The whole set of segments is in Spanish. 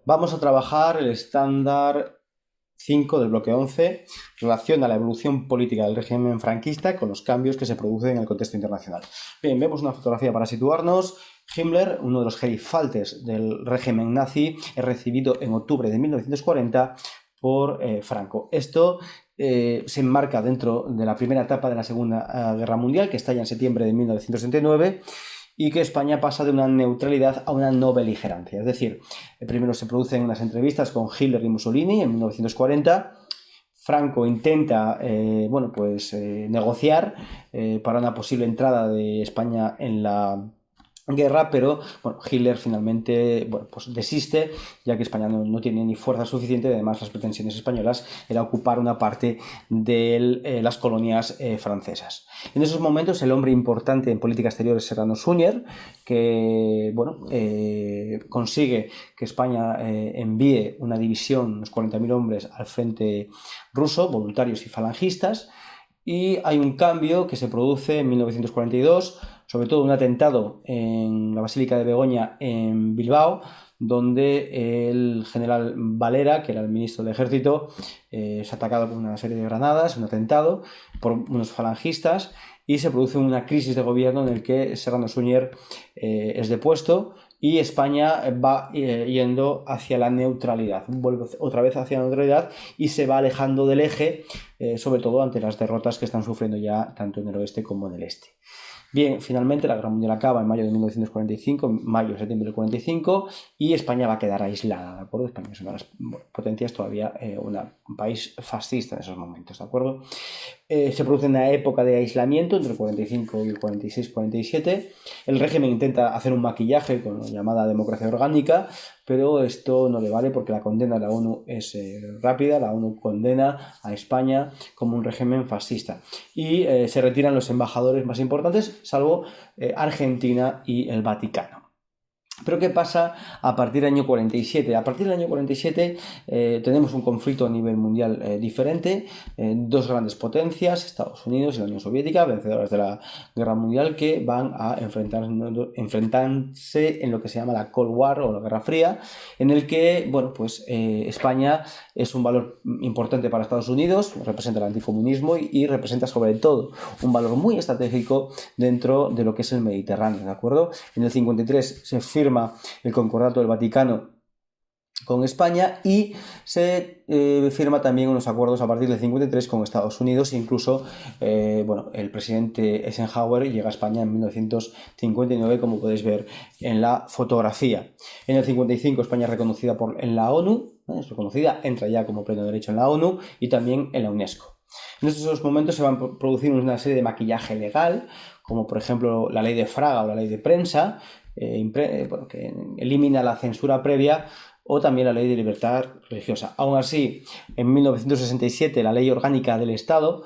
Vamos a trabajar el estándar 5 del bloque 11, relaciona la evolución política del régimen franquista con los cambios que se producen en el contexto internacional. Bien, vemos una fotografía para situarnos. Himmler, uno de los gerifaltes del régimen nazi, es recibido en octubre de 1940 por Franco. Esto se enmarca dentro de la primera etapa de la Segunda Guerra Mundial, que estalla en septiembre de 1969, y que España pasa de una neutralidad a una no beligerancia. Es decir, primero se producen unas entrevistas con Hitler y Mussolini en 1940. Franco intenta negociar para una posible entrada de España en la guerra, pero Hitler finalmente desiste, ya que España no tiene ni fuerza suficiente. Además, las pretensiones españolas era ocupar una parte de las colonias francesas. En esos momentos, el hombre importante en política exterior es Serrano Suñer, que consigue que España envíe una división, unos 40.000 hombres, al frente ruso, voluntarios y falangistas. Y hay un cambio que se produce en 1942, sobre todo un atentado en la Basílica de Begoña en Bilbao, donde el general Valera, que era el ministro del Ejército, es atacado con una serie de granadas, un atentado por unos falangistas, y se produce una crisis de gobierno en el que Serrano Suñer es depuesto y España va yendo hacia la neutralidad, vuelve otra vez hacia la neutralidad y se va alejando del eje, sobre todo ante las derrotas que están sufriendo ya tanto en el oeste como en el este. Bien, finalmente la Guerra Mundial acaba en mayo de 1945, mayo-septiembre del 45, y España va a quedar aislada, ¿de acuerdo? España es una de las potencias todavía, un país fascista en esos momentos, ¿de acuerdo? Se produce una época de aislamiento entre el 45 y el 46-47. El régimen intenta hacer un maquillaje con la llamada democracia orgánica, pero esto no le vale porque la condena de la ONU es rápida. La ONU condena a España como un régimen fascista y se retiran los embajadores más importantes, salvo Argentina y el Vaticano. Pero ¿qué pasa a partir del año 47? A partir del año 47 tenemos un conflicto a nivel mundial diferente. Dos grandes potencias, Estados Unidos y la Unión Soviética, vencedoras de la Guerra Mundial, que van a enfrentarse en lo que se llama la Cold War o la Guerra Fría, en el que España es un valor importante para Estados Unidos, representa el anticomunismo y representa sobre todo un valor muy estratégico dentro de lo que es el Mediterráneo, ¿de acuerdo? En el 53 se firma el Concordato del Vaticano con España y se firma también unos acuerdos a partir del 53 con Estados Unidos. Incluso el presidente Eisenhower llega a España en 1959, como podéis ver en la fotografía. En el 55 España es reconocida en la ONU, es reconocida, entra ya como pleno derecho en la ONU y también en la UNESCO. En estos momentos se van a producir una serie de maquillaje legal, como por ejemplo la ley de Fraga o la ley de prensa, que elimina la censura previa, o también la ley de libertad religiosa. Aún así, en 1967, la ley orgánica del Estado,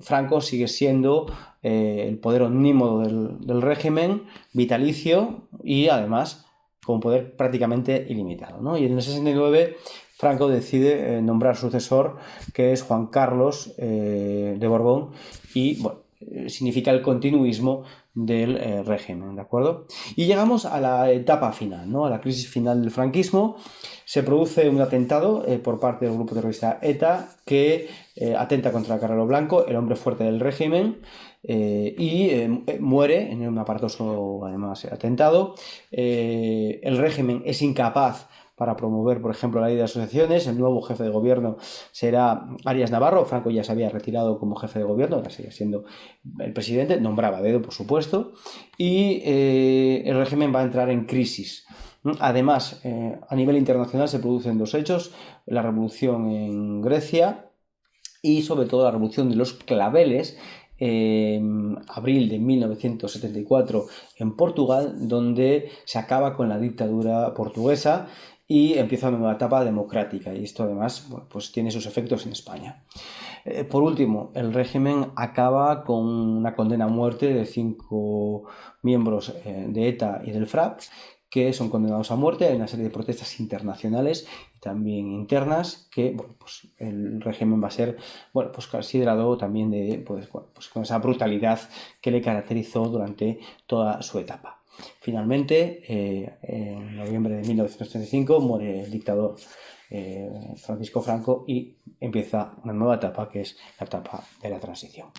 Franco sigue siendo el poder omnímodo del régimen, vitalicio y además con poder prácticamente ilimitado, ¿no? Y en el 69 Franco decide nombrar sucesor, que es Juan Carlos de Borbón, y significa el continuismo del régimen, ¿de acuerdo? Y llegamos a la etapa final, ¿no? A la crisis final del franquismo. Se produce un atentado por parte del grupo terrorista ETA que atenta contra Carrero Blanco, el hombre fuerte del régimen, muere en un aparatoso, además, atentado. El régimen es incapaz para promover, por ejemplo, la ley de asociaciones. El nuevo jefe de gobierno será Arias Navarro. Franco ya se había retirado como jefe de gobierno, ahora sigue siendo el presidente, nombraba a dedo, por supuesto, y el régimen va a entrar en crisis. Además, a nivel internacional se producen dos hechos: la revolución en Grecia y sobre todo la revolución de los claveles, abril de 1974 en Portugal, donde se acaba con la dictadura portuguesa y empieza una nueva etapa democrática, y esto además pues tiene sus efectos en España. Por último, el régimen acaba con una condena a muerte de 5 miembros de ETA y del FRAP, que son condenados a muerte. Hay una serie de protestas internacionales y también internas que el régimen va a ser considerado también con esa brutalidad que le caracterizó durante toda su etapa. Finalmente, en noviembre de 1935 muere el dictador Francisco Franco y empieza una nueva etapa que es la etapa de la transición.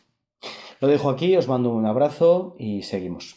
Lo dejo aquí, os mando un abrazo y seguimos.